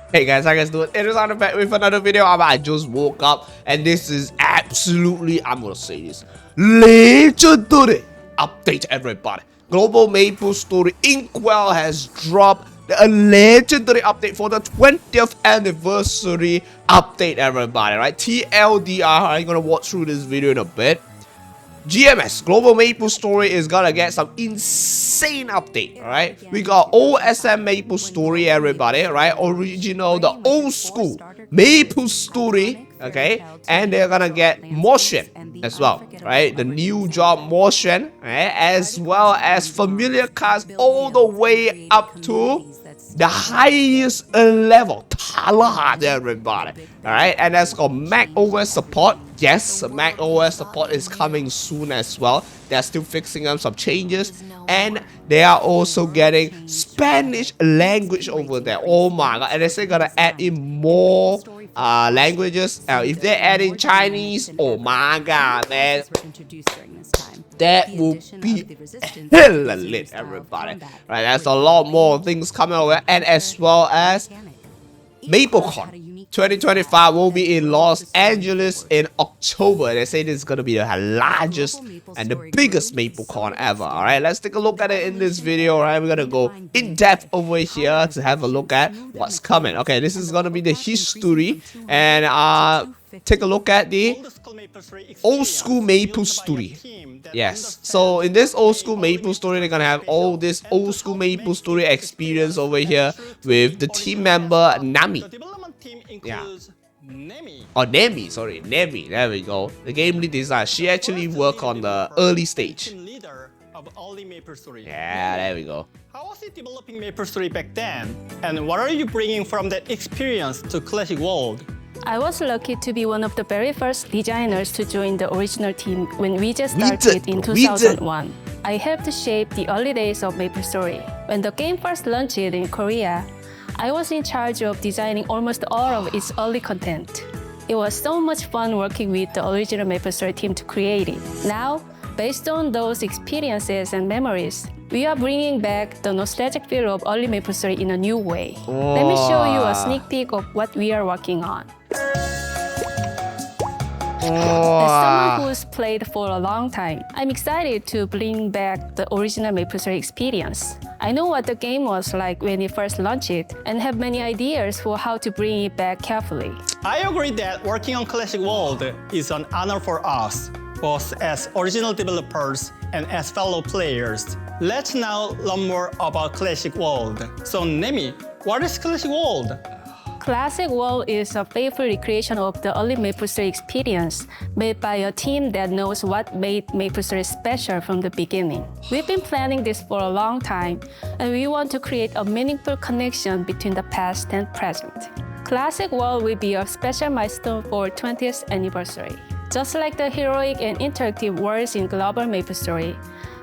Hey guys, how you guys doing? It is on the back with another video. I just woke up and this is absolutely, I'm gonna say this, legendary update, everybody. Global MapleStory Inkwell has dropped a legendary update for the 20th anniversary update, everybody, right? TLDR, I'm gonna watch through this video in a bit. GMS, Global MapleStory, is gonna get some insane update, alright? We got OSMS MapleStory, everybody, right? Original, the old school MapleStory, okay? And they're gonna get motion as well, right? The new job motion, right? As well as familiar cards all the way up to the highest level, Talahart, everybody. Alright, and that's called macOS support. Yes, macOS support is coming soon as well. They're still fixing up some changes, and they are also getting Spanish language over there. Oh my god, and they're still gonna add in more languages. If they add in Chinese, oh my god, man, that will be hella lit, everybody. Right, there's a lot more things coming over, and as well as MapleCon 2025 will be in Los Angeles in October. They say this is going to be the largest and the biggest MapleCon ever. Alright, let's take a look at it in this video. Alright, we're going to go in depth over here to have a look at what's coming. Okay, this is going to be the history, and take a look at the old school MapleStory. Yes, so in this old school MapleStory, they're gonna have all this old school MapleStory experience over here with the team member Nami. Yeah. Oh, Nemi, sorry, Nemi. There we go. The game lead design. She actually worked on the early stage. Yeah, there we go. How was it developing MapleStory back then? And what are you bringing from that experience to Classic World? I was lucky to be one of the very first designers to join the original team when we just started in 2001. I helped shape the early days of MapleStory. When the game first launched in Korea, I was in charge of designing almost all of its early content. It was so much fun working with the original MapleStory team to create it. Now, based on those experiences and memories, we are bringing back the nostalgic feel of early MapleStory in a new way. Let me show you a sneak peek of what we are working on. As someone who's played for a long time, I'm excited to bring back the original MapleStory experience. I know what the game was like when it first launched and have many ideas for how to bring it back carefully. I agree that working on Classic World is an honor for us, both as original developers and as fellow players. Let's now learn more about Classic World. So Nemi, what is Classic World? Classic World is a faithful recreation of the early MapleStory experience made by a team that knows what made MapleStory special from the beginning. We've been planning this for a long time, and we want to create a meaningful connection between the past and present. Classic World will be a special milestone for 20th anniversary. Just like the heroic and interactive worlds in Global MapleStory,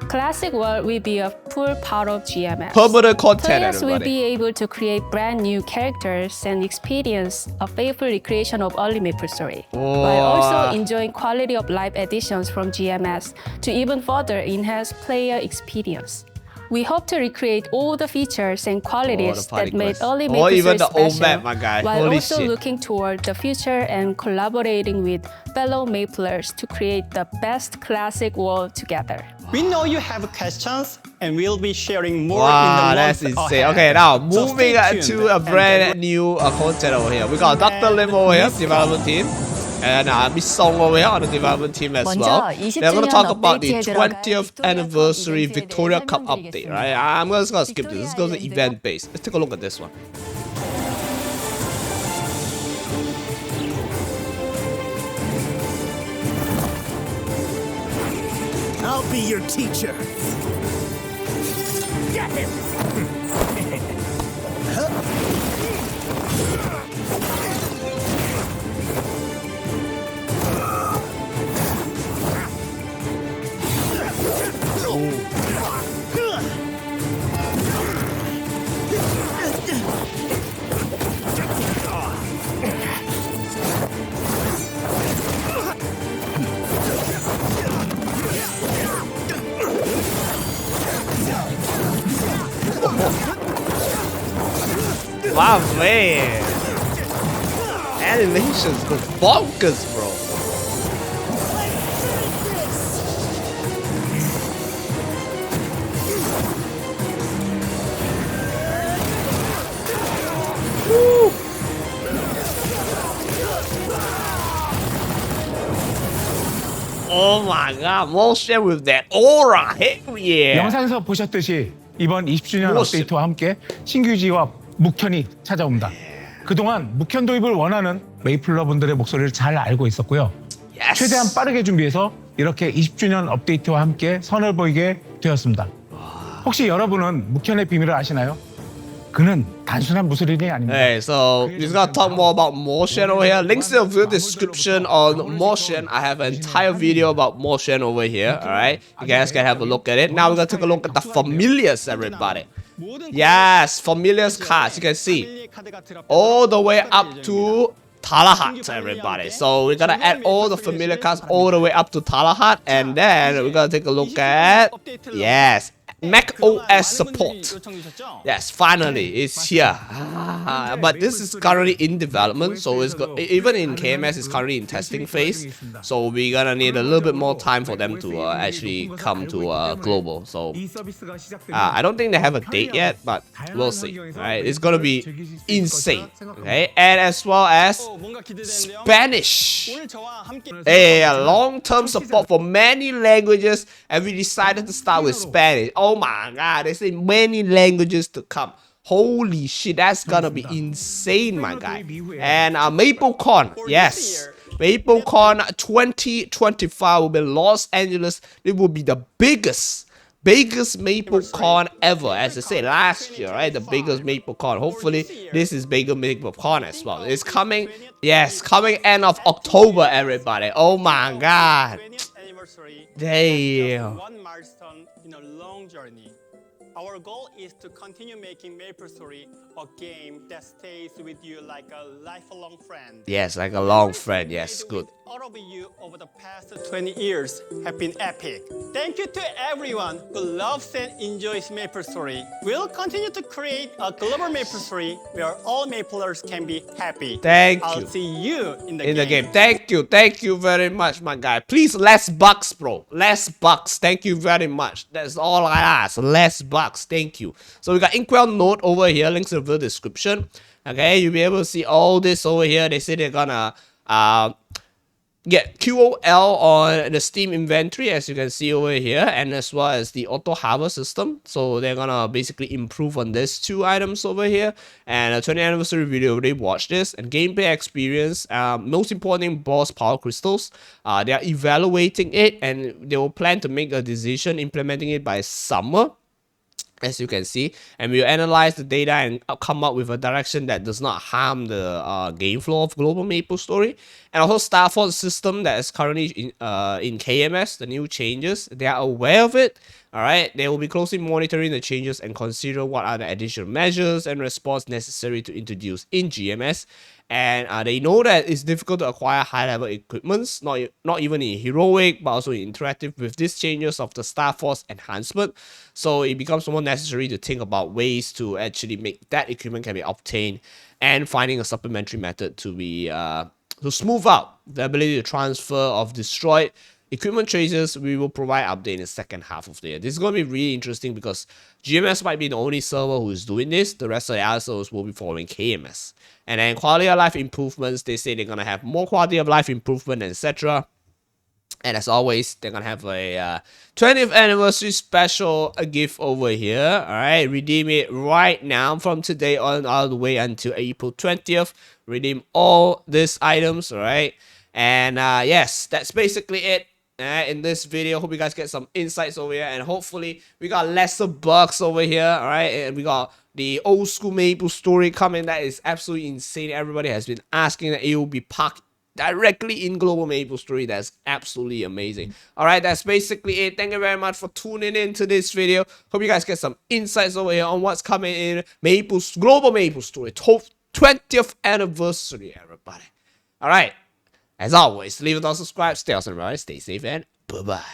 Classic World will be a full part of GMS. Permanent content, Players everybody. will be able to create brand new characters and experience a faithful recreation of early MapleStory, while also enjoying quality of life additions from GMS to even further enhance player experience. We hope to recreate all the features and qualities that made early MapleStory even the old special, map, my guy. while Holy also shit. looking toward the future and collaborating with fellow Maplers to create the best Classic World together. We know you have questions, and we'll be sharing more Wow, in the that's months insane. ahead. Okay, now So moving stay to tuned a and brand new content over here. We got Dr. Lim over here, development team, and Miss Song over here on the development team as well. They're going to talk about the 20th anniversary Victoria Cup update, right? I'm just going to skip this. This goes to event based. Let's take a look at this one. I'll be your teacher. Get him! My man. Animations go bonkers, bro. Woo. Oh my god, motion with that aura. Hell yeah. 영상에서 보셨듯이 이번 20주년 무엇이? 업데이트와 함께 신규지와 묵현이 찾아옵니다. 그동안 묵현 도입을 원하는 메이플러분들의 목소리를 잘 알고 있었고요. Yes. 최대한 빠르게 준비해서 이렇게 20주년 업데이트와 함께 선을 보이게 되었습니다. 혹시 여러분은 묵현의 비밀을 아시나요? 그는 단순한 무술인이 아닙니다. Hey, so we're gonna talk more about motion over here. Links in the description on motion. I have an entire video about motion over here. Alright, you guys can have a look at it. Now we're gonna take a look at the familiars, everybody. Yes, familiars cards. You can see all the way up to Talahart, everybody. So we're gonna add all the familiar cards all the way up to Talahart, and then we're gonna take a look at macOS support. Yes, finally, it's here. But this is currently in development, so it's even in KMS, it's currently in testing phase. So we're gonna need a little bit more time for them to actually come to global. So I don't think they have a date yet, but we'll see. Right, it's gonna be insane. Okay, and as well as Spanish. A long-term support for many languages, and we decided to start with Spanish. Oh my god, they say many languages to come. Holy shit, that's gonna be insane, my guy. And MapleCon, yes. MapleCon 2025 will be in Los Angeles. It will be the biggest MapleCon ever. As I said last year, right? The biggest MapleCon. Hopefully, this is bigger MapleCon as well. It's coming, yes, coming end of October, everybody. Oh my god. Damn. One milestone in a long journey. Our goal is to continue making MapleStory a game that stays with you like a lifelong friend. Yes, like a long friend. Yes, good. All of you over the past 20 years have been epic. Thank you to everyone who loves and enjoys MapleStory. We'll continue to create a global MapleStory where all Maplers can be happy. Thank I'll you. see you in the game. Thank you very much, my guy. Please, less bucks, bro. Less bucks. Thank you very much. That's all I ask. Less bucks. Thank you. So we got Inkwell Note over here. Links in the description. Okay, you'll be able to see all this over here. They say they're gonna get QOL on the Steam inventory, as you can see over here, and as well as the auto harvest system. So they're gonna basically improve on these two items over here. And a 20th anniversary video already watched this, and gameplay experience. Most important, boss power crystals. They are evaluating it, and they will plan to make a decision implementing it by summer, as you can see, and we'll analyze the data and come up with a direction that does not harm the game flow of global MapleStory. And also Star Force system that is currently in KMS, the new changes, they are aware of it. All right, they will be closely monitoring the changes and consider what are the additional measures and response necessary to introduce in GMS. And they know that it's difficult to acquire high-level equipments, not even in Heroic, but also in Interactive with these changes of the Star Force enhancement. So it becomes more necessary to think about ways to actually make that equipment can be obtained, and finding a supplementary method to be to smooth out the ability to transfer of destroyed equipment traces. We will provide update in the second half of the year. This is going to be really interesting because GMS might be the only server who is doing this. The rest of the other servers will be following KMS. And then quality of life improvements, they say they're going to have more quality of life improvement, etc. And as always, they're going to have a 20th anniversary special gift over here. All right, redeem it right now from today on all the way until April 20th. Redeem all these items, all right? And yes, that's basically it. In this video, hope you guys get some insights over here, and hopefully we got lesser bugs over here. All right, and we got the old school MapleStory coming. That is absolutely insane. Everybody has been asking that it will be packed directly in global MapleStory. That's absolutely amazing. All right, that's basically it. Thank you very much for tuning in to this video. Hope you guys get some insights over here on what's coming in global MapleStory 20th anniversary, everybody. All right. As always, leave a thumbs up, subscribe, stay awesome, everybody. Stay safe, and bye-bye.